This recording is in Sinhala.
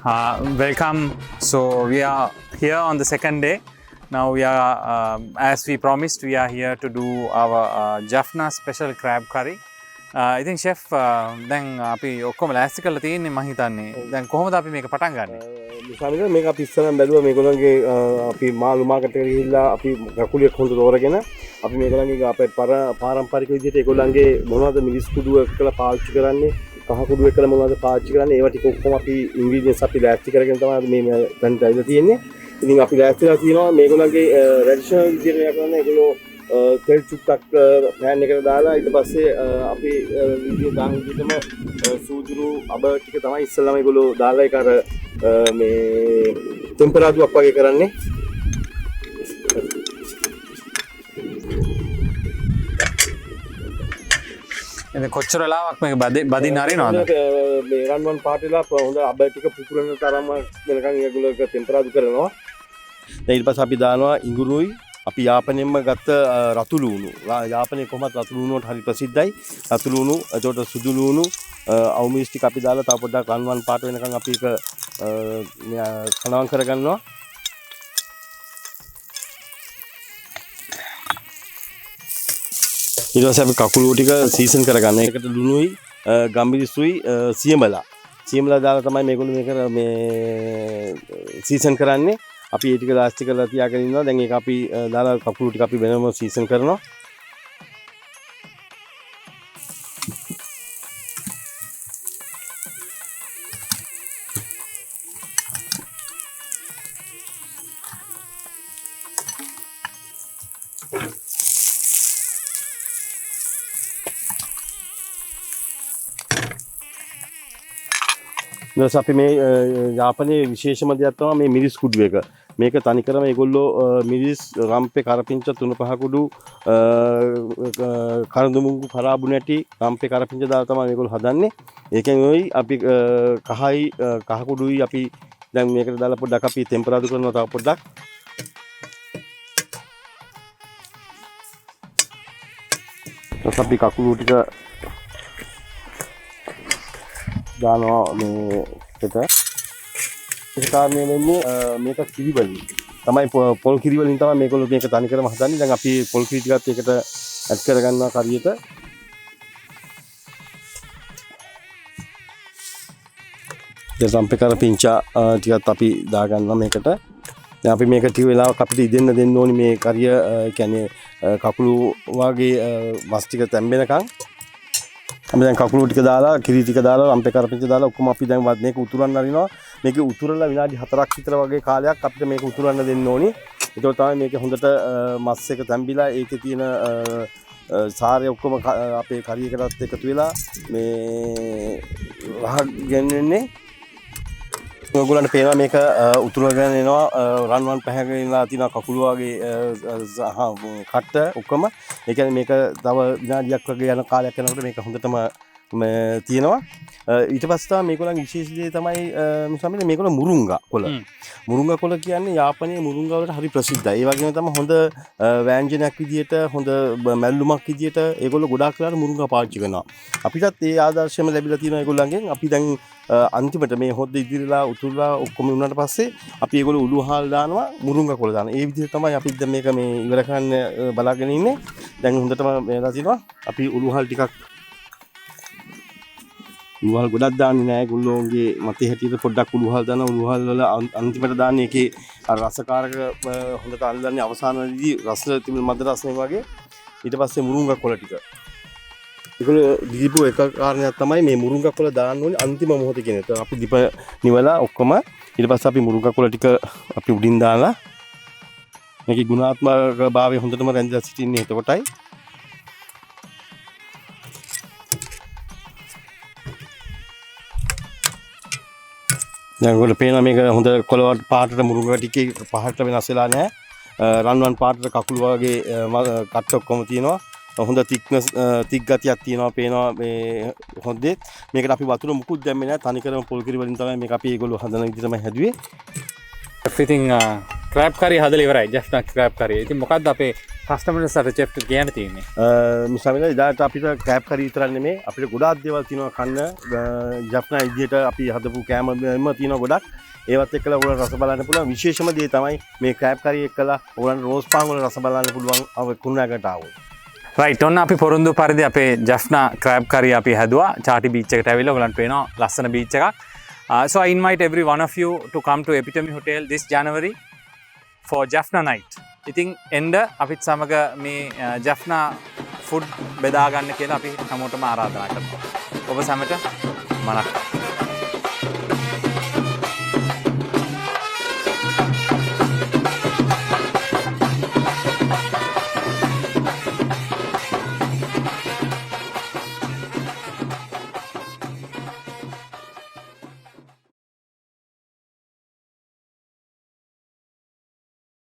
Welcome. So we are here on the second day. Now we are, as we promised, we are here to do our Jaffna special crab curry. I think chef, දැන් අපි ඔක්කොම ලෑස්ති කරලා තියෙන්නේ මම හිතන්නේ. දැන් කොහොමද අපි මේක පටන් ගන්නෙ? මිසාමිල මේක අපි ඉස්සරහම බැලුවා මේගොල්ලන්ගේ අපි මාළු මාකට් එකට ගිහිල්ලා අපි කකුලියක් හොඳ තෝරගෙන අපි මේගොල්ලන්ගේ අපේ පාරම්පරික විදිහට ඒගොල්ලන්ගේ මොනවද මිරිස් කුඩු එක්කලා පාවිච්චි කරන්නේ කහ කුඩු එක්කලා මොනවද පාවිච්චි කරන්නේ ඒවා ටික ඔක්කොම අපි ඉන්ග්‍රීඩියන්ට්ස් අපි ලෑස්ති කරගෙන තමයි මේ දැන් ඇවිල්ලා තියෙන්නේ. ඉතින් අපි ලෑස්තිලා තියෙනවා මේගොල්ලන්ගේ ට්‍රැඩිෂනල් විදිහට කරන ඒගොල්ලෝ තෙල් චුට්ටක් පෑන් එකට දාලා ඊට පස්සේ අපි විදිහේ දාන විදිහටම සූදුරු අබ ටික තමයි ඉස්සෙල්ලාම ඒගොල්ලෝ දාලා ඒක අර මේ ටෙම්පරාදුවක් වගේ කරන්නේ. එතන කොච්චර වෙලාවක් මේක බදින්න හරිනවද? මේ රන්වන් පාට වෙලා හොඳ අබ ටික පුපුරන තරම වෙනකන් ඒගොල්ලෝ ඒක ටෙම්පරාදු කරනවා. දැන් ඊට පස්සේ අපි දානවා ඉඟුරුයි අපි යාපනයෙන්ම ගත්ත රතු ලුණු. යාපනයේ කොහොමද රතු ලුණු වලට හරි ප්‍රසිද්ධයි. රතු ලුණු, එතකොට සුදු ලුණු, අවුමිස් ටික අපි දාලා තව පොඩ්ඩක් රන්වන් පාට වෙනකන් අපි ඒක කලවම් කරගන්නවා. ඊට පස්සේ අපි කකුළු ටික සීසන් කරගන්න. ඒකට ලුණුයි, ගම්මිරිසුයි, සියඹලා දාලා තමයි මේගොල්ලෝ මේක මේ සීසන් කරන්නේ. අපි ඒ ටික ලාස්ට් කරලා තියාගෙන ඉන්නවා. දැන් ඒක අපි දාලා කකුළු ටික අපි වෙනම සීසන් කරනවා. ඊට අපි මේ යාපනයේ විශේෂම දෙයක් තමයි මේ මිරිස් කුඩු එක. මේක තනිකරම ඒගොල්ලෝ මිරිස් රම්පේ කරපිංච 3-5 කුඩු කරඳුමුංගු පරාබු නැටි රම්පේ කරපිංච දාලා තමයි මේගොල්ලෝ හදන්නේ. ඒකෙන් ඔයි අපි කහයි කහ කුඩුයි අපි දැන් මේකට දාලා පොඩ්ඩක් අපි ටෙම්පරාදු කරනවා තව පොඩ්ඩක්. ඊට අපි කකුළු ටික දානවා මේකට. ඒක කාරණේ වෙන්නේ මේක කිරි වලින් තමයි පොල් කිරි වලින් තමයි මේගොල්ලෝ මේක තනිකරම හදන්නේ. දැන් අපි පොල් කිරි ටිකත් ඒකට ඇඩ් කරගන්නවා කරියට. දැන් රම්පේ කරපිංචා ටිකත් අපි දාගන්නවා මේකට. දැන් අපි මේක ටික වෙලාවක් අපිට ඉදෙන්න දෙන්න ඕනි මේ කරිය කියන්නේ කකුළු වගේ මස් ටික තැම්බෙනකන්. අපි දැන් කකුළු ටික දාලා කිරි ටික දාලා රම්පේ කරපිංච දාලා ඔක්කොම අපි දැන් මේක උතුරන්න අරිනවා. මේක උතුරලා විනාඩි 4ක් විතර වගේ කාලයක් අපිට මේක උතුරන්න දෙන්න ඕනි. ඒක තමයි මේක හොඳට මස් එක තැම්බිලා ඒකේ තියෙන සාරය ඔක්කොම අපේ කරියකටත් එකතු වෙලා මේ රහ ගෙන්වෙන්නේ. ඔයගොල්ලන්ට පේනවා මේක උතුරගෙන එනවා රන්වන් පැහැගෙනලා තියෙන කකුළු වගේ කට්ට ඔක්කොම. ඒ කියන්නේ මේක තව විනාඩියක් වගේ යන කාලයක් යනකොට මේක හොඳටම තියෙනවා. ඊට පස්සේ තමයි මේගොල්ලන්ගේ විශේෂ දේ තමයි මිසමිනේ මේගොල්ලෝ මුරුංගා කොළ. මුරුංගා කොළ කියන්නේ යාපනයේ මුරුංගා වලට හරි ප්‍රසිද්ධයි. ඒ වගේම තමයි හොඳ ව්‍යංජනයක් විදියට හොඳ මැල්ලුමක් විදියට ඒගොල්ලෝ ගොඩාක් වෙලාවට මුරුංගා පාවිච්චි කරනවා. අපිටත් ඒ ආදර්ශයම ලැබිලා තියෙනවා ඒගොල්ලන්ගෙන්. අපි දැන් අන්තිමට මේ හොද්ද ඉදිරියලා උතුරලා ඔක්කොම වුණාට පස්සේ අපි ඒගොල්ලෝ උළුහාල් දානවා මුරුංගා කොළ දානවා. ඒ විදිහට තමයි අපි දැන් මේක මේ ඉවර කරන්න බලාගෙන ඉන්නේ. දැන් හොඳටම මේලා තිනවා. අපි උළුහාල් ටිකක් උළුහල් ගොඩක් දාන්නේ නැහැ. ගොල්ලෝගේ මතේ හැටියට පොඩ්ඩක් උළුහල් දානවා. උළුහල් වල අන්තිමට දාන්නේ ඒකේ අර රසකාරක හොඳට අල්ලන්නේ අවසානයේදී රස තිබුණ මද රසනේ වගේ. ඊට පස්සේ මුරුංගා කොළ ටික. ඒගොල්ලෝ දීපු එක කාරණයක් තමයි මේ මුරුංගා කොළ දාන්න ඕනේ අන්තිම මොහොතේ කියන එක. අපි දීප නිවලා ඔක්කොම ඊට පස්සේ අපි මුරුංගා කොළ ටික අපි උඩින් දාලා මේකේ ගුණාත්මක භාවය හොඳටම රැඳිලා සිටින්නේ එතකොටයි. දැන් ඔයගොල්ලෝ පේනවා මේක හොඳ කොළ පාටට මුරුංගා ටිකේ පහට වෙනස් වෙලා නැහැ. රන්වන් පාටට කකුළු වගේ කට්ට ඔක්කොම තියෙනවා. හොඳ තික් ගතියක් තියෙනවා පේනවා මේ හොද්දේ. මේකට අපි වතුර මුකුත් දැම්මේ නැහැ. තනිකරම පොල් කිරි වලින් තමයි මේක අපි ඒගොල්ලෝ හදන විදිහටම හැදුවේ. ඉතින් ක්‍රැබ් කරි හදලා ඉවරයි. ජැෆ්නා ක්‍රැබ් කරි. ඉතින් මොකද්ද අපේ කස්ටමර්ස් අර චෙෆ් කියන්න තියෙන්නේ. මුසාවිලා එදාට අපිට කෑබ් කරි විතරක් නෙමෙයි අපිට ගොඩාක් දේවල් තියෙනවා කන්න ජෆ්නා විදියට අපි හදපු කෑම තියෙනවා ගොඩක් ඒවත් එක්කලා ඔයාලට රස බලන්න පුළුවන් විශේෂම දේ තමයි මේ ක්‍රෑබ් කරි එක්කලා ඔයාලට රෝස් පාන් වල රස බලන්න පුළුවන් කුරුණෑගලට ආවොත්. රයිට් ඔන්න අපි පොරොන්දු පරිදි අපේ ජෆ්නා ක්‍රෑබ් කරි අපි හැදුවා චාටි බීච් එකට ඇවිල්ලා ඔයගලන්ට පේනවා ලස්සන බීච් එකක්. So I invite every one of you to come to Epitome Hotel this January for Jaffna night. ඉතින් එන්න අපිත් සමග මේ ජෆ්නා ෆුඩ් බෙදා ගන්න කියලා අපි හැමෝටම ආරාධනා කරනවා. ඔබ සැමට මනක්